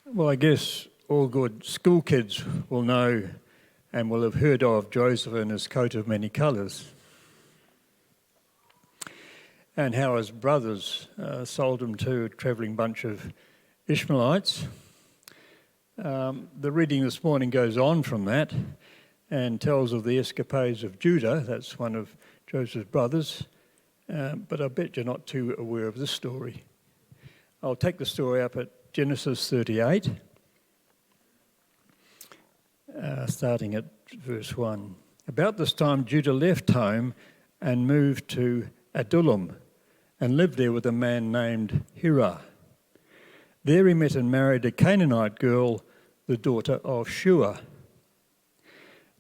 Well, I guess all good school kids will know and will have heard of Joseph and his coat of many colours, and how his brothers sold him to a travelling bunch of Ishmaelites. The reading this morning goes on from that and tells of the escapades of Judah. That's one of Joseph's brothers, but I bet you're not too aware of this story. I'll take the story up at Genesis 38, starting at verse 1. About this time, Judah left home and moved to Adullam and lived there with a man named Hirah. There he met and married a Canaanite girl, the daughter of Shua.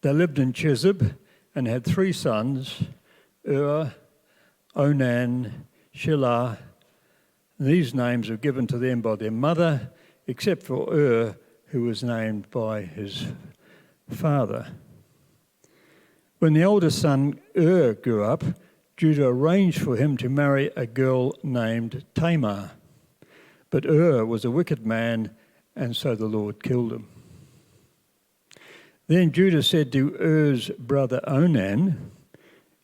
They lived in Chezib and had 3 sons, Onan, Shelah. These names were given to them by their mother, except for who was named by his father. When the oldest son, grew up, Judah arranged for him to marry a girl named Tamar. But was a wicked man, and so the Lord killed him. Then Judah said to brother Onan,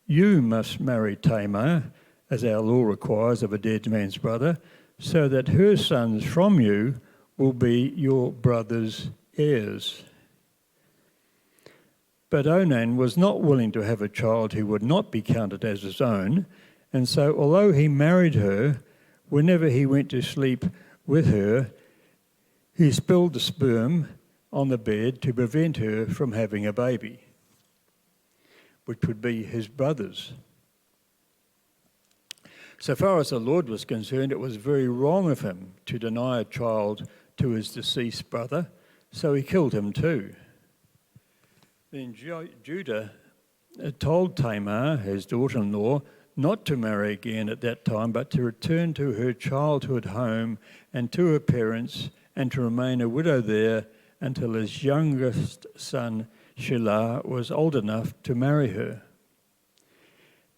"You must marry Tamar, as our law requires of a dead man's brother, so that her sons from you will be your brother's heirs." But Onan was not willing to have a child who would not be counted as his own, and so although he married her, whenever he went to sleep with her, he spilled the sperm on the bed to prevent her from having a baby, which would be his brother's. So far as the Lord was concerned, it was very wrong of him to deny a child to his deceased brother, so he killed him too. Then Judah told Tamar, his daughter-in-law, not to marry again at that time, but to return to her childhood home and to her parents, and to remain a widow there until his youngest son, Shelah, was old enough to marry her.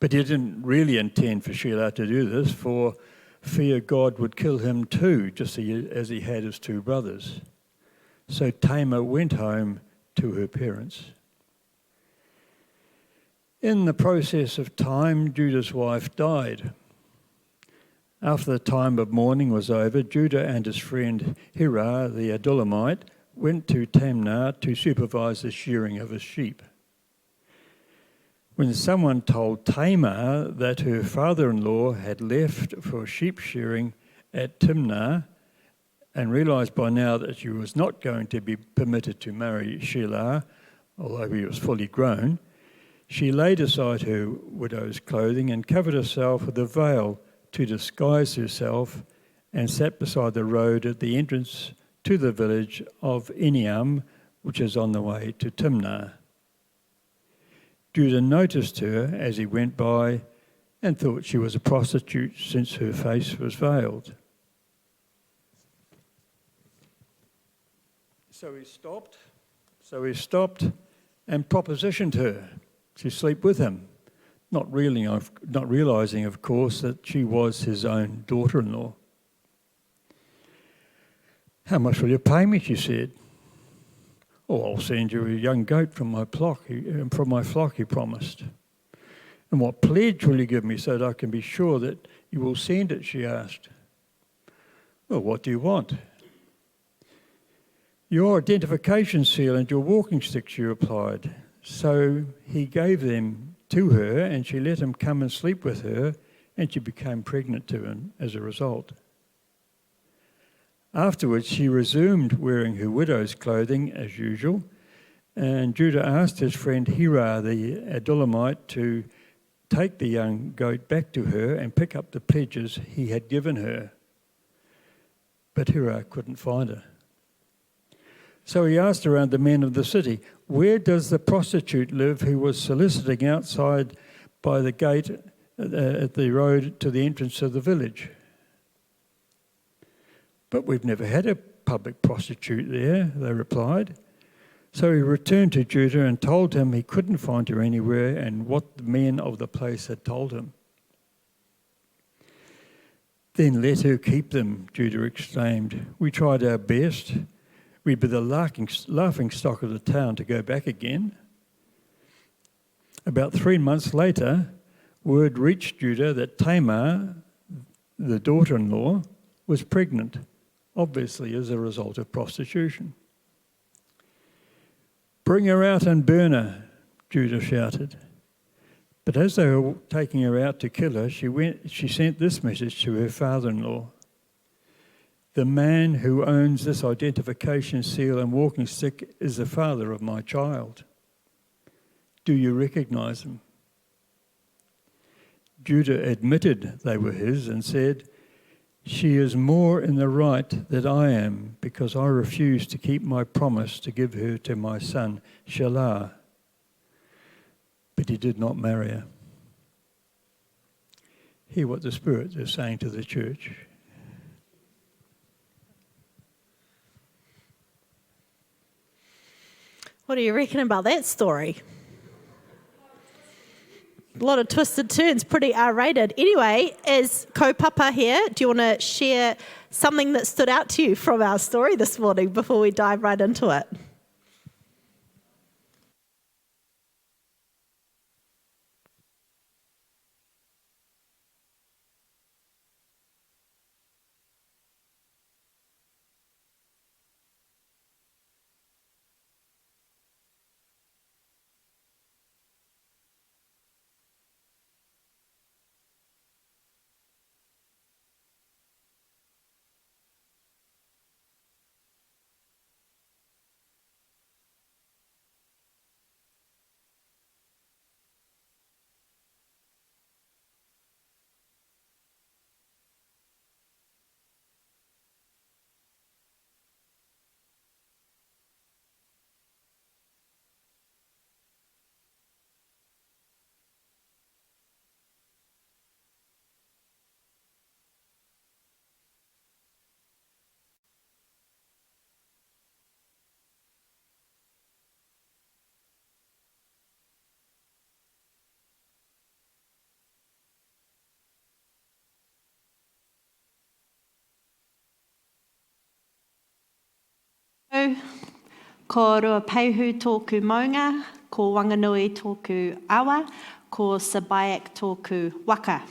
But he didn't really intend for Shelah to do this, for fear God would kill him too, just as he had his 2 brothers. So Taima went home to her parents. In the process of time, Judah's wife died. After the time of mourning was over, Judah and his friend Hirah the Adullamite went to Tamar to supervise the shearing of his sheep. When someone told Tamar that her father-in-law had left for sheep shearing at Timnah and realised by now that she was not going to be permitted to marry Shelah, although he was fully grown, she laid aside her widow's clothing and covered herself with a veil to disguise herself, and sat beside the road at the entrance to the village of Eniam, which is on the way to Timnah. Judah noticed her as he went by and thought she was a prostitute, since her face was veiled. So he stopped and propositioned her to sleep with him, not realising, of course, that she was his own daughter-in-law. "How much will you pay me?" she said. "Oh, I'll send you a young goat from my flock, he promised. "And what pledge will you give me so that I can be sure that you will send it?" she asked. "Well, what do you want?" "Your identification seal and your walking stick," she replied. So he gave them to her, and she let him come and sleep with her, and she became pregnant to him as a result. Afterwards, she resumed wearing her widow's clothing as usual, and Judah asked his friend Hirah the Adullamite to take the young goat back to her and pick up the pledges he had given her. But Hirah couldn't find her. So he asked around the men of the city, "Where does the prostitute live who was soliciting outside by the gate at the road to the entrance of the village?" "But we've never had a public prostitute there," they replied. So he returned to Judah and told him he couldn't find her anywhere and what the men of the place had told him. "Then let her keep them," Judah exclaimed. "We tried our best, we'd be the laughing stock of the town to go back again. About 3 months later, word reached Judah that Tamar, the daughter-in-law, was pregnant, obviously as a result of prostitution. "Bring her out and burn her," Judah shouted. But as they were taking her out to kill her, she sent this message to her father-in-law: "The man who owns this identification seal and walking stick is the father of my child. Do you recognize him?" Judah admitted they were his and said, "She is more in the right than I am, because I refused to keep my promise to give her to my son Shelah." But he did not marry her. Hear what the Spirit is saying to the church. What do you reckon about that story? A lot of twisted turns, pretty R-rated. Anyway, as Whakapapa here, do you want to share something that stood out to you from our story this morning before we dive right into it? Ko rua peihu tōku maunga, ko wanganui tōku awa, ko Sabayak tōku waka,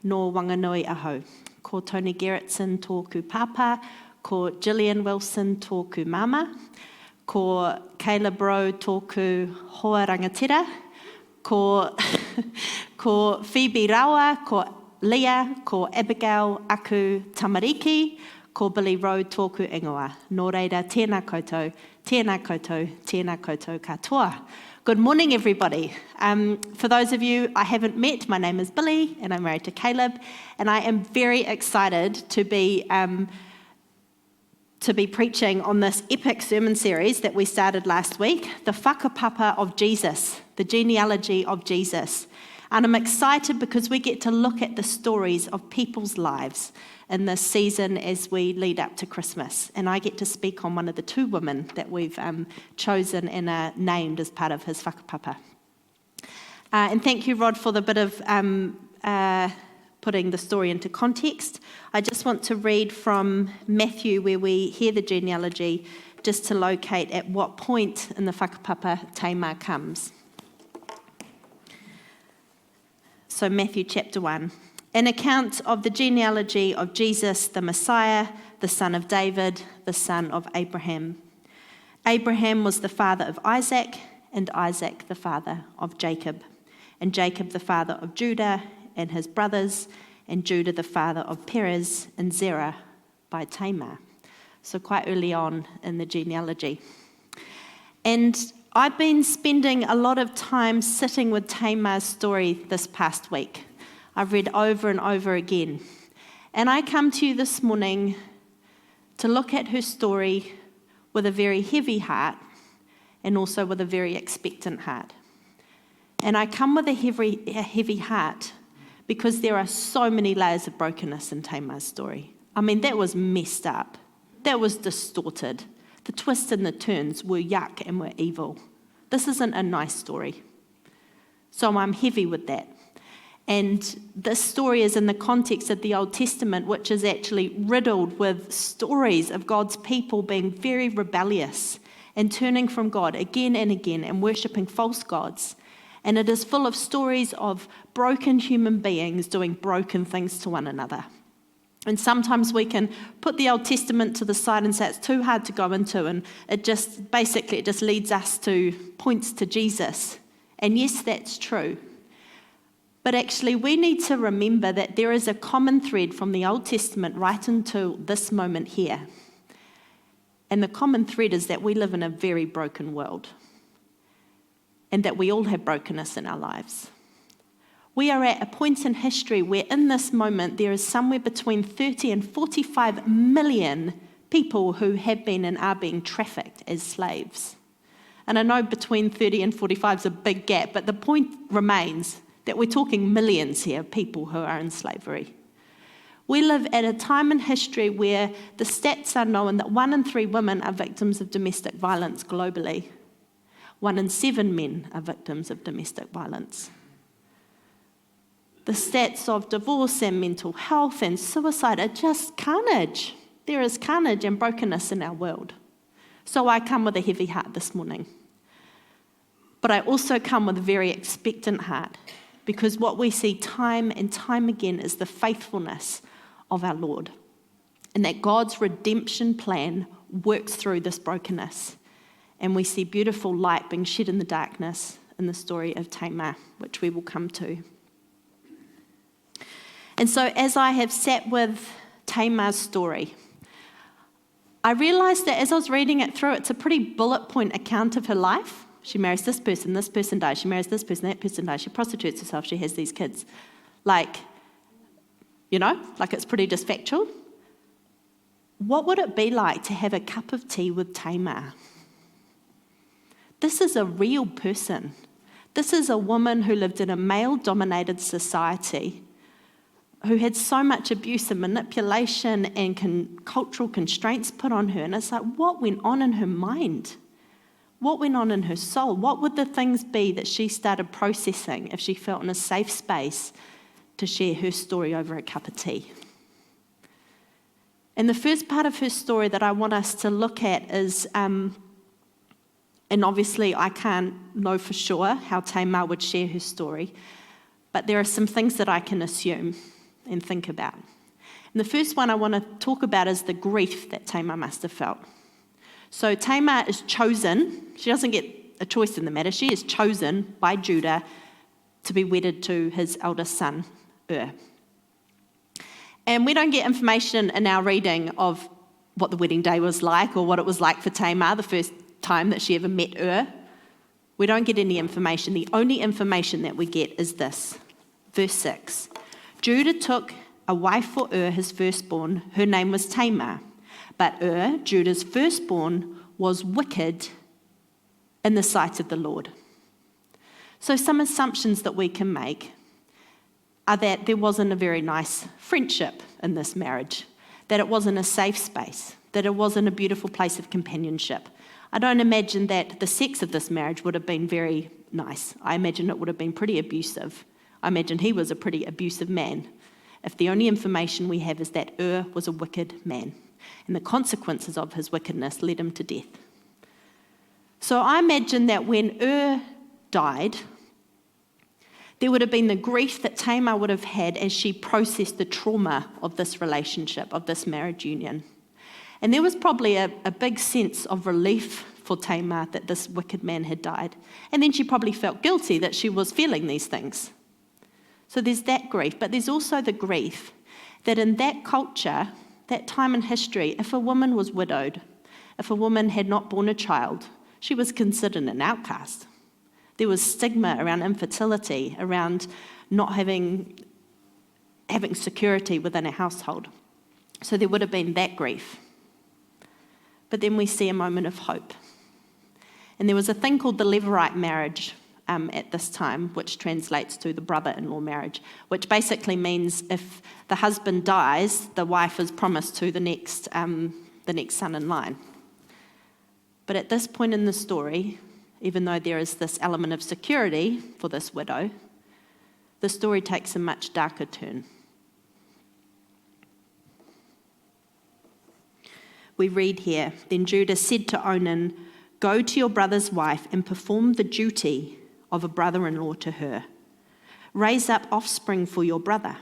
no wanganui aho. Ko Tony Gerritson tōku papa, ko Gillian Wilson tōku mama, ko Caleb Rowe tōku hoa rangatira, ko Phoebe Rawa, ko Leah, ko Abigail aku tamariki, ko Billy Rowe tōku ingoa. Nō reira, tēnā koutou, tēnā koutou, tēnā koutou katoa. Good morning, everybody. For those of you I haven't met, my name is Billy, and I'm married to Caleb, and I am very excited to be preaching on this epic sermon series that we started last week, the Whakapapa of Jesus, the genealogy of Jesus. And I'm excited because we get to look at the stories of people's lives in this season as we lead up to Christmas. And I get to speak on one of the two women that we've chosen and are named as part of his Whakapapa. And thank you, Rod, for the bit of putting the story into context. I just want to read from Matthew, where we hear the genealogy, just to locate at what point in the Whakapapa Taima comes. So Matthew chapter 1. An account of the genealogy of Jesus, the Messiah, the son of David, the son of Abraham. Abraham was the father of Isaac, and Isaac the father of Jacob, and Jacob the father of Judah and his brothers, and Judah the father of Perez and Zerah by Tamar. So quite early on in the genealogy. And I've been spending a lot of time sitting with Tamar's story this past week. I've read over and over again. And I come to you this morning to look at her story with a very heavy heart and also with a very expectant heart. And I come with a heavy heart because there are so many layers of brokenness in Tamar's story. I mean, that was messed up. That was distorted. The twists and the turns were yuck and were evil. This isn't a nice story. So I'm heavy with that. And this story is in the context of the Old Testament, which is actually riddled with stories of God's people being very rebellious and turning from God again and again and worshipping false gods. And it is full of stories of broken human beings doing broken things to one another. And sometimes we can put the Old Testament to the side and say it's too hard to go into, and it just leads us to points to Jesus. And yes, that's true. But actually, we need to remember that there is a common thread from the Old Testament right into this moment here. And the common thread is that we live in a very broken world, and that we all have brokenness in our lives. We are at a point in history where in this moment there is somewhere between 30 and 45 million people who have been and are being trafficked as slaves. And I know between 30 and 45 is a big gap, but the point remains that we're talking millions here of people who are in slavery. We live at a time in history where the stats are known that 1 in 3 women are victims of domestic violence globally. 1 in 7 men are victims of domestic violence. The stats of divorce and mental health and suicide are just carnage. There is carnage and brokenness in our world. So I come with a heavy heart this morning. But I also come with a very expectant heart, because what we see time and time again is the faithfulness of our Lord, and that God's redemption plan works through this brokenness. And we see beautiful light being shed in the darkness in the story of Tamar, which we will come to. And so as I have sat with Tamar's story, I realised that as I was reading it through, it's a pretty bullet point account of her life. She marries this person dies. She marries this person, that person dies. She prostitutes herself, she has these kids. Like it's pretty just factual. What would it be like to have a cup of tea with Taima? This is a real person. This is a woman who lived in a male-dominated society, who had so much abuse and manipulation and cultural constraints put on her. And it's like, what went on in her mind? What went on in her soul? What would the things be that she started processing if she felt in a safe space to share her story over a cup of tea? And the first part of her story that I want us to look at is, and obviously I can't know for sure how Taima would share her story, but there are some things that I can assume and think about. And the first one I want to talk about is the grief that Taima must have felt. So Taima is chosen. She doesn't get a choice in the matter. She is chosen by Judah to be wedded to his eldest son, And we don't get information in our reading of what the wedding day was like or what it was like for Taima the first time that she ever met We don't get any information. The only information that we get is this. Verse 6. Judah took a wife for his firstborn. Her name was Tamar. But Judah's firstborn, was wicked in the sight of the Lord. So some assumptions that we can make are that there wasn't a very nice friendship in this marriage, that it wasn't a safe space, that it wasn't a beautiful place of companionship. I don't imagine that the sex of this marriage would have been very nice. I imagine it would have been pretty abusive. I imagine he was a pretty abusive man, if the only information we have is that was a wicked man, and the consequences of his wickedness led him to death. So I imagine that when died, there would have been the grief that Tamar would have had as she processed the trauma of this relationship, of this marriage union. And there was probably a big sense of relief for Tamar that this wicked man had died. And then she probably felt guilty that she was feeling these things. So there's that grief, but there's also the grief that in that culture, that time in history, if a woman was widowed, if a woman had not borne a child, she was considered an outcast. There was stigma around infertility, around not having security within a household. So there would have been that grief. But then we see a moment of hope. And there was a thing called the Levirate marriage at this time, which translates to the brother-in-law marriage, which basically means if the husband dies, the wife is promised to the next son in line. But at this point in the story, even though there is this element of security for this widow, the story takes a much darker turn. We read here, then Judah said to Onan, "Go to your brother's wife and perform the duty of a brother-in-law to her. Raise up offspring for your brother."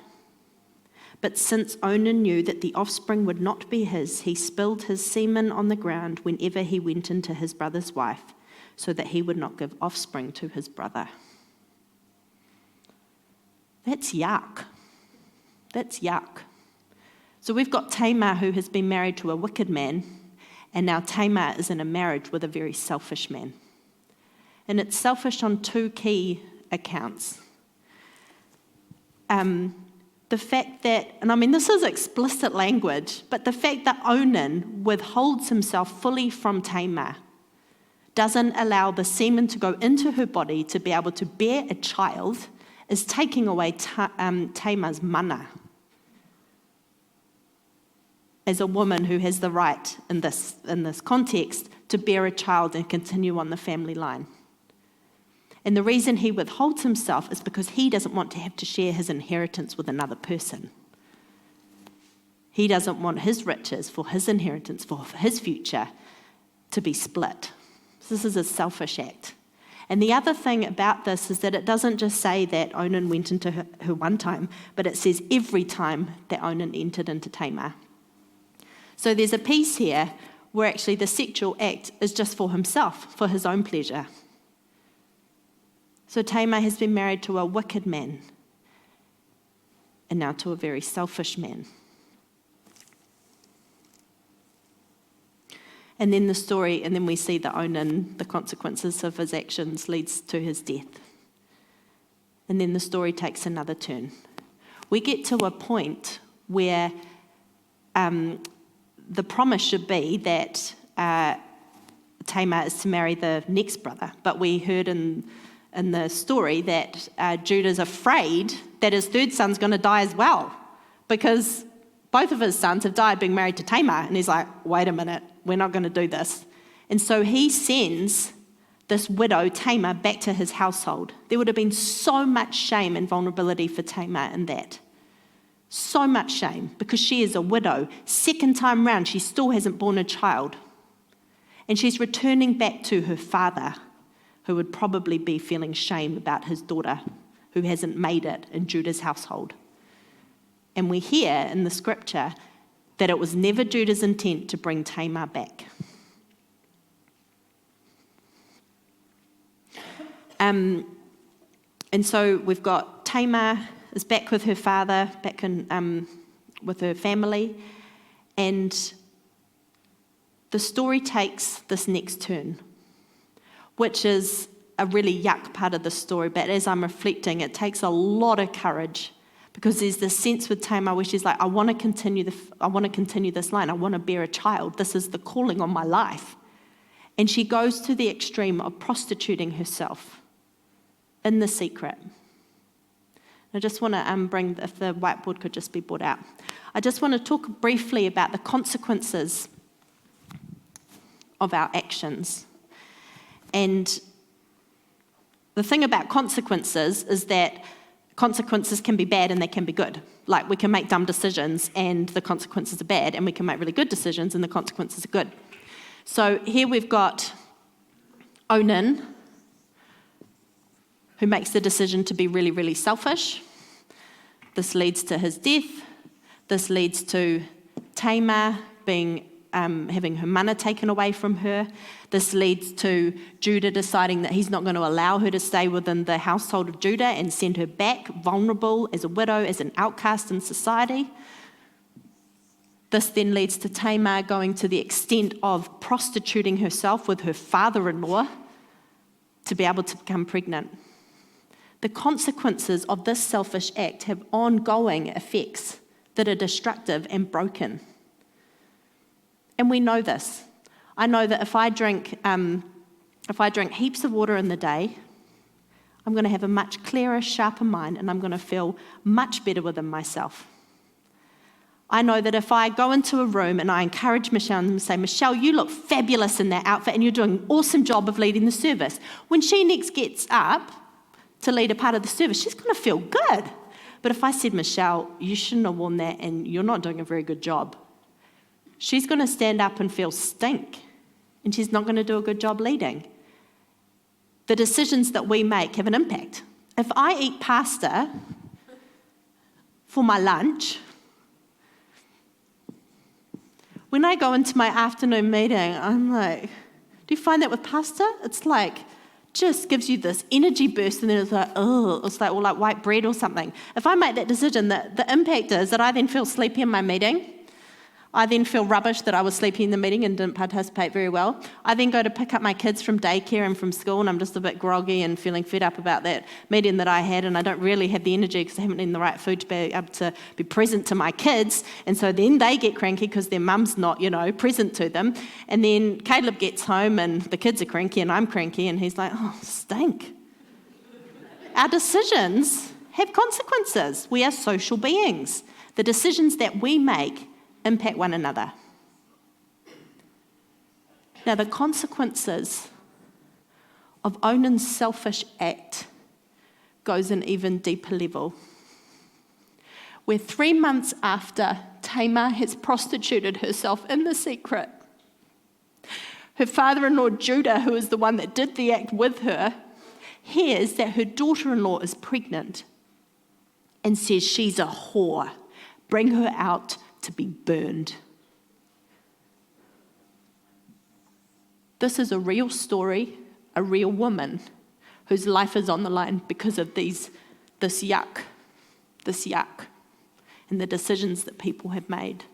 But since Onan knew that the offspring would not be his, he spilled his semen on the ground whenever he went into his brother's wife, so that he would not give offspring to his brother. That's yuck. That's yuck. So we've got Tamar, who has been married to a wicked man, and now Tamar is in a marriage with a very selfish man. And it's selfish on two key accounts. The fact that, and I mean this is explicit language, but the fact that Onan withholds himself fully from Tamar, doesn't allow the semen to go into her body to be able to bear a child, is taking away Tamar's mana as a woman who has the right in this context to bear a child and continue on the family line. And the reason he withholds himself is because he doesn't want to have to share his inheritance with another person. He doesn't want his riches for his inheritance, for his future, to be split. So this is a selfish act. And the other thing about this is that it doesn't just say that Onan went into her one time, but it says every time that Onan entered into Tamar. So there's a piece here where actually the sexual act is just for himself, for his own pleasure. So Tamar has been married to a wicked man, and now to a very selfish man. And then the story, and then we see that Onan, the consequences of his actions leads to his death. And then the story takes another turn. We get to a point where the promise should be that Tamar is to marry the next brother, but we heard in the story that Judah's afraid that his third son's going to die as well, because both of his sons have died being married to Taima, and he's like, wait a minute, we're not going to do this. And so he sends this widow, Taima, back to his household. There would have been so much shame and vulnerability for Taima in that. So much shame, because she is a widow. Second time round, she still hasn't borne a child. And she's returning back to her father, who would probably be feeling shame about his daughter, who hasn't made it in Judah's household. And we hear in the scripture that it was never Judah's intent to bring Tamar back. And so we've got Tamar is back with her father, back in, with her family, and the story takes this next turn, which is a really yuck part of the story. But as I'm reflecting, it takes a lot of courage, because there's this sense with Tamar where she's like, I want to continue this line. I want to bear a child. This is the calling on my life. And she goes to the extreme of prostituting herself in the secret. I just want to bring, if the whiteboard could just be brought out. I just want to talk briefly about the consequences of our actions. And the thing about consequences is that consequences can be bad and they can be good. Like, we can make dumb decisions and the consequences are bad, and we can make really good decisions and the consequences are good. So here we've got Onan, who makes the decision to be really, really selfish. This leads to his death. This leads to Tamar having her mana taken away from her. This leads to Judah deciding that he's not going to allow her to stay within the household of Judah and send her back vulnerable as a widow, as an outcast in society. This then leads to Tamar going to the extent of prostituting herself with her father-in-law to be able to become pregnant. The consequences of this selfish act have ongoing effects that are destructive and broken. And we know this. I know that if I drink heaps of water in the day, I'm going to have a much clearer, sharper mind, and I'm going to feel much better within myself. I know that if I go into a room and I encourage Michelle and say, Michelle, you look fabulous in that outfit and you're doing an awesome job of leading the service. When she next gets up to lead a part of the service, she's going to feel good. But if I said, Michelle, you shouldn't have worn that and you're not doing a very good job, she's going to stand up and feel stink, and she's not going to do a good job leading. The decisions that we make have an impact. If I eat pasta for my lunch, when I go into my afternoon meeting, I'm like, do you find that with pasta? It's like, just gives you this energy burst, and then it's like, oh, it's like, or like white bread or something. If I make that decision, the impact is that I then feel sleepy in my meeting. I then feel rubbish that I was sleepy in the meeting and didn't participate very well. I then go to pick up my kids from daycare and from school, and I'm just a bit groggy and feeling fed up about that meeting that I had, and I don't really have the energy because I haven't eaten the right food to be able to be present to my kids. And so then they get cranky because their mum's not, present to them. And then Caleb gets home and the kids are cranky and I'm cranky, and he's like, oh, stink. Our decisions have consequences. We are social beings. The decisions that we make impact one another. Now, the consequences of Onan's selfish act goes an even deeper level. Where 3 months after Tamar has prostituted herself in the secret, her father-in-law Judah, who is the one that did the act with her, hears that her daughter-in-law is pregnant and says she's a whore. Bring her out to be burned. This is a real story, a real woman whose life is on the line because of this yuck, and the decisions that people have made.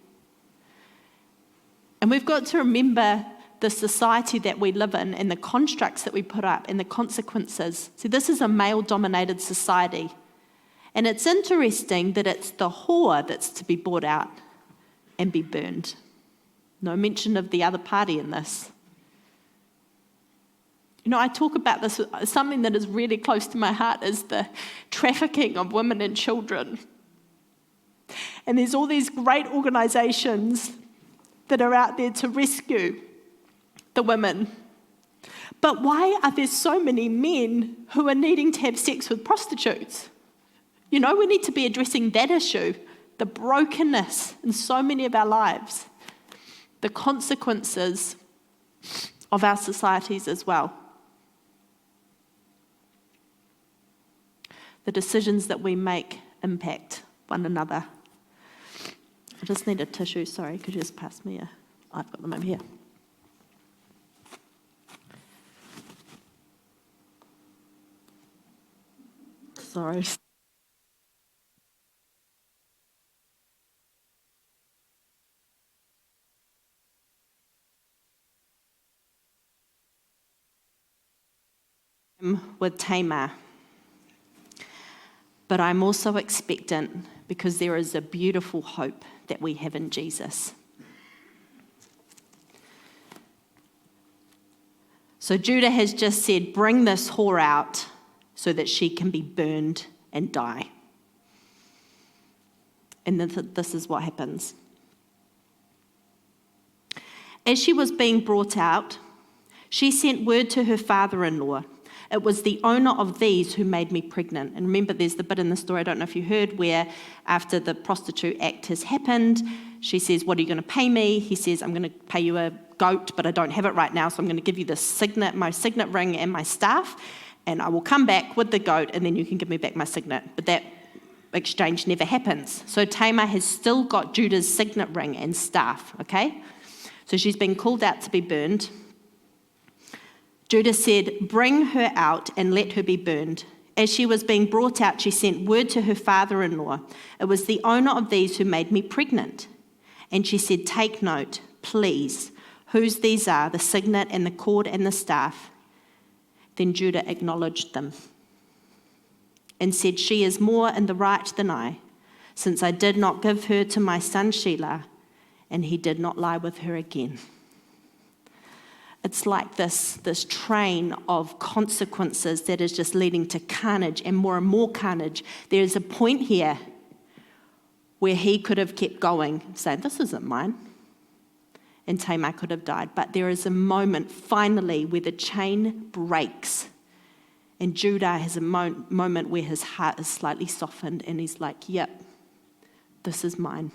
And we've got to remember the society that we live in and the constructs that we put up and the consequences. See, this is a male-dominated society. And it's interesting that it's the whore that's to be brought out and be burned. No mention of the other party in this. I talk about this, something that is really close to my heart is the trafficking of women and children. And there's all these great organisations that are out there to rescue the women. But why are there so many men who are needing to have sex with prostitutes? We need to be addressing that issue, the brokenness in so many of our lives, the consequences of our societies as well. The decisions that we make impact one another. I just need a tissue, sorry, could you just pass me I've got them over here. Sorry. With Taima. But I'm also expectant because there is a beautiful hope that we have in Jesus. So Judah has just said, bring this whore out so that she can be burned and die. And this is what happens. As she was being brought out, she sent word to her father-in-law. It was the owner of these who made me pregnant. And remember, there's the bit in the story, I don't know if you heard, where after the prostitute act has happened, she says, what are you going to pay me? He says, I'm going to pay you a goat, but I don't have it right now, so I'm going to give you my signet ring and my staff, and I will come back with the goat, and then you can give me back my signet. But that exchange never happens. So Tamar has still got Judah's signet ring and staff, okay? So she's been called out to be burned. Judah said, bring her out and let her be burned. As she was being brought out, she sent word to her father-in-law. It was the owner of these who made me pregnant. And she said, take note, please, whose these are, the signet and the cord and the staff. Then Judah acknowledged them and said, she is more in the right than I, since I did not give her to my son Shelah, and he did not lie with her again. It's like this train of consequences that is just leading to carnage and more carnage. There's a point here where he could have kept going, saying, this isn't mine. And Tamar could have died. But there is a moment finally where the chain breaks And Judah has a moment where his heart is slightly softened and he's like, yep, this is mine.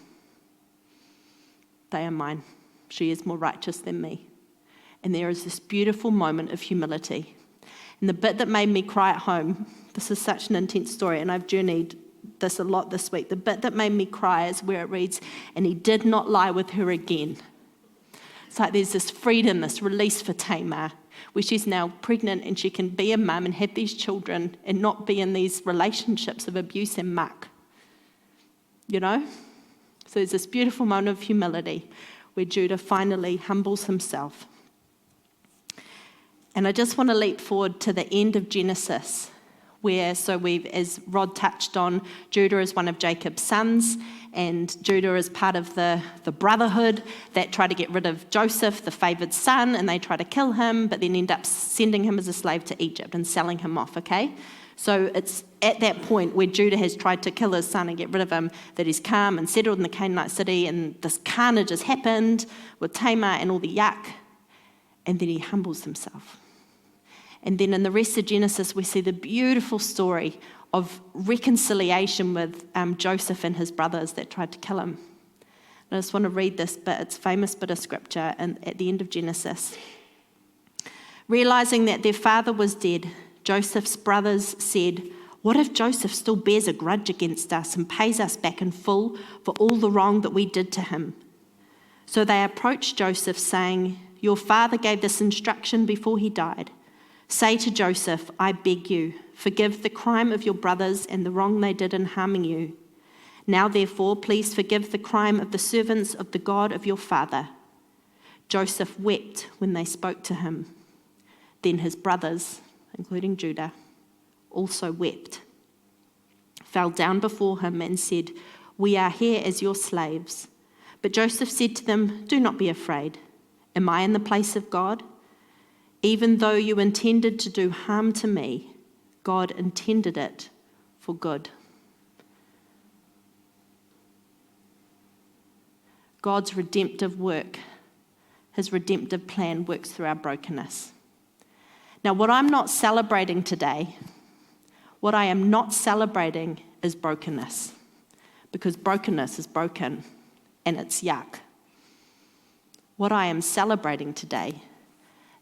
They are mine. She is more righteous than me. And there is this beautiful moment of humility. And the bit that made me cry at home, this is such an intense story, and I've journeyed this a lot this week. The bit that made me cry is where it reads, and he did not lie with her again. It's like there's this freedom, this release for Tamar, where she's now pregnant and she can be a mum and have these children and not be in these relationships of abuse and muck. You know? So there's this beautiful moment of humility where Judah finally humbles himself. And I just want to leap forward to the end of Genesis, where, as Rod touched on, Judah is one of Jacob's sons, and Judah is part of the brotherhood that try to get rid of Joseph, the favoured son, and they try to kill him, but then end up sending him as a slave to Egypt and selling him off, okay? So it's at that point where Judah has tried to kill his son and get rid of him that he's come and settled in the Canaanite city, and this carnage has happened with Tamar and all the yuck, and then he humbles himself. And then in the rest of Genesis, we see the beautiful story of reconciliation with Joseph and his brothers that tried to kill him. And I just want to read this bit. It's a famous bit of scripture at the end of Genesis. Realizing that their father was dead, Joseph's brothers said, "What if Joseph still bears a grudge against us and pays us back in full for all the wrong that we did to him?" So they approached Joseph, saying, "Your father gave this instruction before he died. Say to Joseph, I beg you, forgive the crime of your brothers and the wrong they did in harming you. Now, therefore, please forgive the crime of the servants of the God of your father." Joseph wept when they spoke to him. Then his brothers, including Judah, also wept, fell down before him and said, "We are here as your slaves." But Joseph said to them, "Do not be afraid. Am I in the place of God? Even though you intended to do harm to me, God intended it for good." God's redemptive work, his redemptive plan works through our brokenness. Now, what I'm not celebrating today, what I am not celebrating is brokenness, because brokenness is broken and it's yuck. What I am celebrating today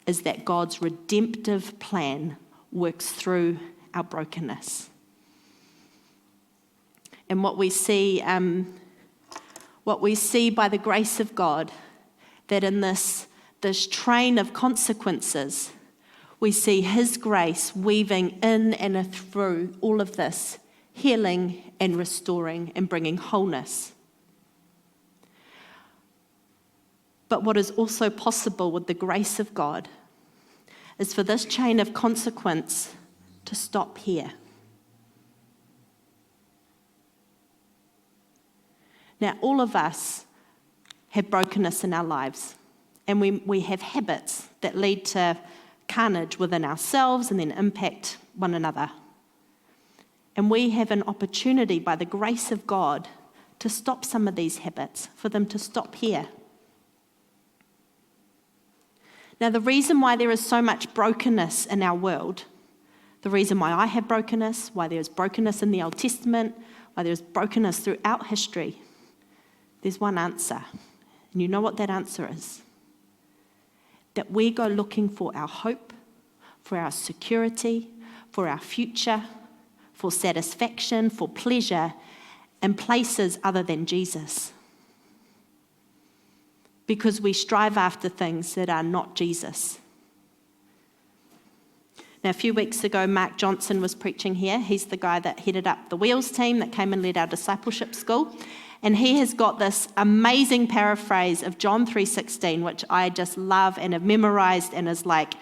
is that God's redemptive plan works through our brokenness. And what we see by the grace of God, that in this train of consequences, we see his grace weaving in and through all of this, healing and restoring and bringing wholeness. But what is also possible with the grace of God is for this chain of consequence to stop here. Now, all of us have brokenness in our lives, and we have habits that lead to carnage within ourselves and then impact one another. And we have an opportunity by the grace of God to stop some of these habits, for them to stop here. Now, the reason why there is so much brokenness in our world, the reason why I have brokenness, why there's brokenness in the Old Testament, why there's brokenness throughout history, there's one answer. And you know what that answer is? That we go looking for our hope, for our security, for our future, for satisfaction, for pleasure, in places other than Jesus. Because we strive after things that are not Jesus. Now, a few weeks ago, Mark Johnson was preaching here. He's the guy that headed up the Wheels team that came and led our discipleship school. And he has got this amazing paraphrase of John 3:16, which I just love and have memorized, and is like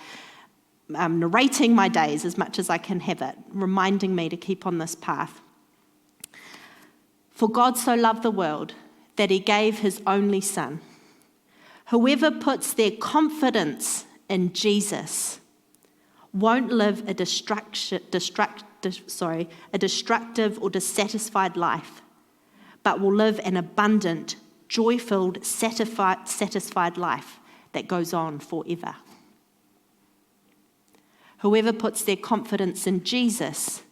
narrating my days as much as I can have it, reminding me to keep on this path. "For God so loved the world that he gave his only Son. Whoever puts their confidence in Jesus won't live a destructive or dissatisfied life, but will live an abundant, joy-filled, satisfied life that goes on forever. Whoever puts their confidence in Jesus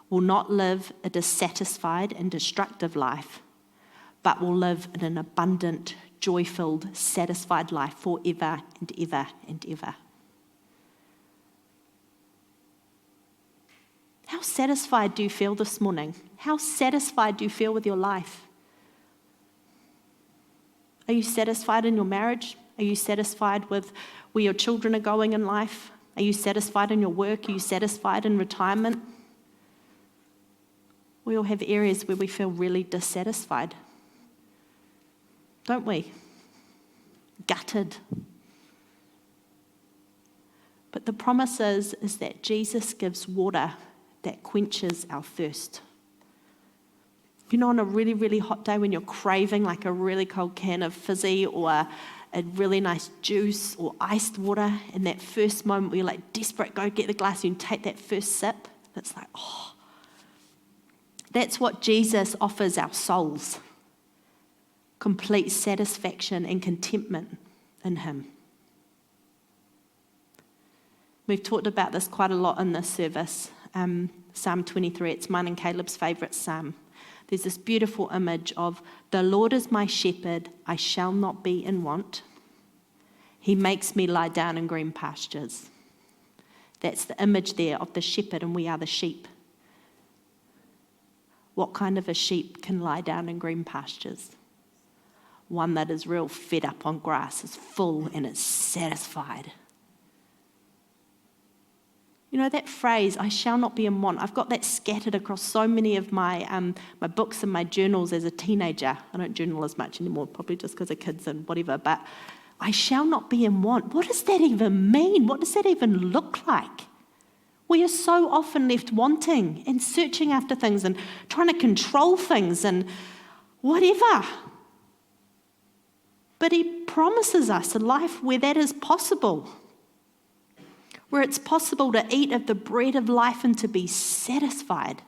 will not live a dissatisfied and destructive life, but will live in an abundant, joy-filled, satisfied life forever and ever and ever. How satisfied do you feel this morning? How satisfied do you feel with your life? Are you satisfied in your marriage? Are you satisfied with where your children are going in life? Are you satisfied in your work? Are you satisfied in retirement? We all have areas where we feel really dissatisfied, don't we? Gutted. But the promise is that Jesus gives water that quenches our thirst. You know, on a really, really hot day when you're craving like a really cold can of fizzy or a really nice juice or iced water, in that first moment where you're like desperate, go get the glass and you take that first sip, it's like, oh. That's what Jesus offers our souls. Complete satisfaction and contentment in him. We've talked about this quite a lot in this service. Psalm 23, it's mine and Caleb's favourite psalm. There's this beautiful image of, the Lord is my shepherd, I shall not be in want. He makes me lie down in green pastures. That's the image there of the shepherd, and we are the sheep. What kind of a sheep can lie down in green pastures? One that is real fed up on grass, is full and is satisfied. You know, that phrase, I shall not be in want, I've got that scattered across so many of my my books and my journals as a teenager. I don't journal as much anymore, probably just because of kids and whatever, but I shall not be in want. What does that even mean? What does that even look like? We are so often left wanting and searching after things and trying to control things and whatever. But he promises us a life where that is possible, where it's possible to eat of the bread of life and to be satisfied.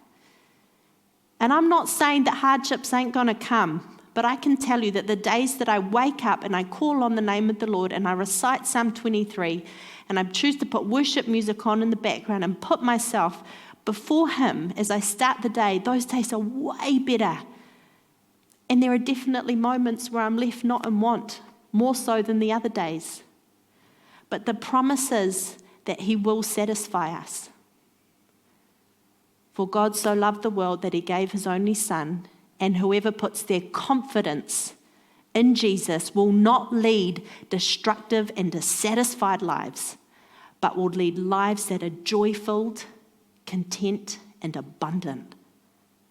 And I'm not saying that hardships ain't going to come, but I can tell you that the days that I wake up and I call on the name of the Lord and I recite Psalm 23 and I choose to put worship music on in the background and put myself before him as I start the day, those days are way better. And there are definitely moments where I'm left not in want, more so than the other days. But the promise is that he will satisfy us. For God so loved the world that he gave his only Son, and whoever puts their confidence in Jesus will not lead destructive and dissatisfied lives, but will lead lives that are joy-filled, content, and abundant.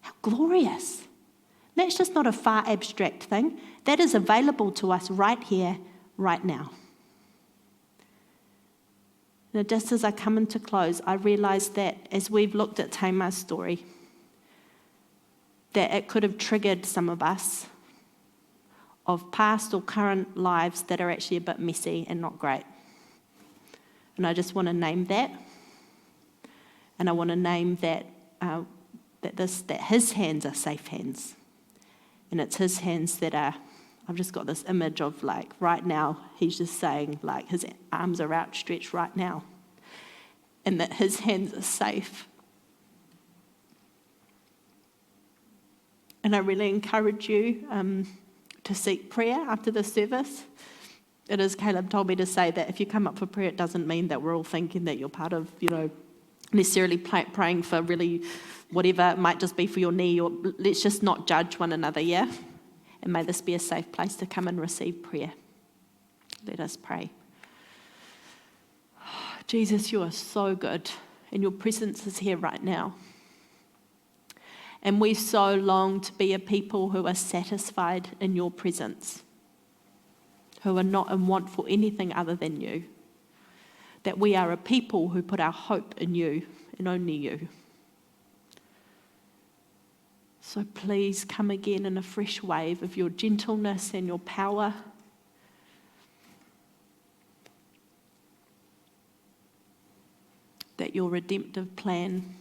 How glorious. That's just not a far abstract thing. That is available to us right here, right now. Now, just as I come into close, I realise that as we've looked at Taima's story, that it could have triggered some of us of past or current lives that are actually a bit messy and not great. And I just want to name that. And I want to name that that his hands are safe hands. And it's his hands that are, I've just got this image of like right now, he's just saying like his arms are outstretched right now. And that his hands are safe. And I really encourage you to seek prayer after the service. It is, Caleb told me to say that if you come up for prayer, it doesn't mean that we're all thinking that you're part of, necessarily praying for really whatever. It might just be for your knee, or let's just not judge one another, yeah? And may this be a safe place to come and receive prayer. Let us pray. Jesus, you are so good, and your presence is here right now. And we so long to be a people who are satisfied in your presence, who are not in want for anything other than you. That we are a people who put our hope in you and only you. So please come again in a fresh wave of your gentleness and your power. That your redemptive plan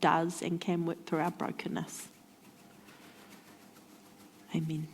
does and can work through our brokenness. Amen.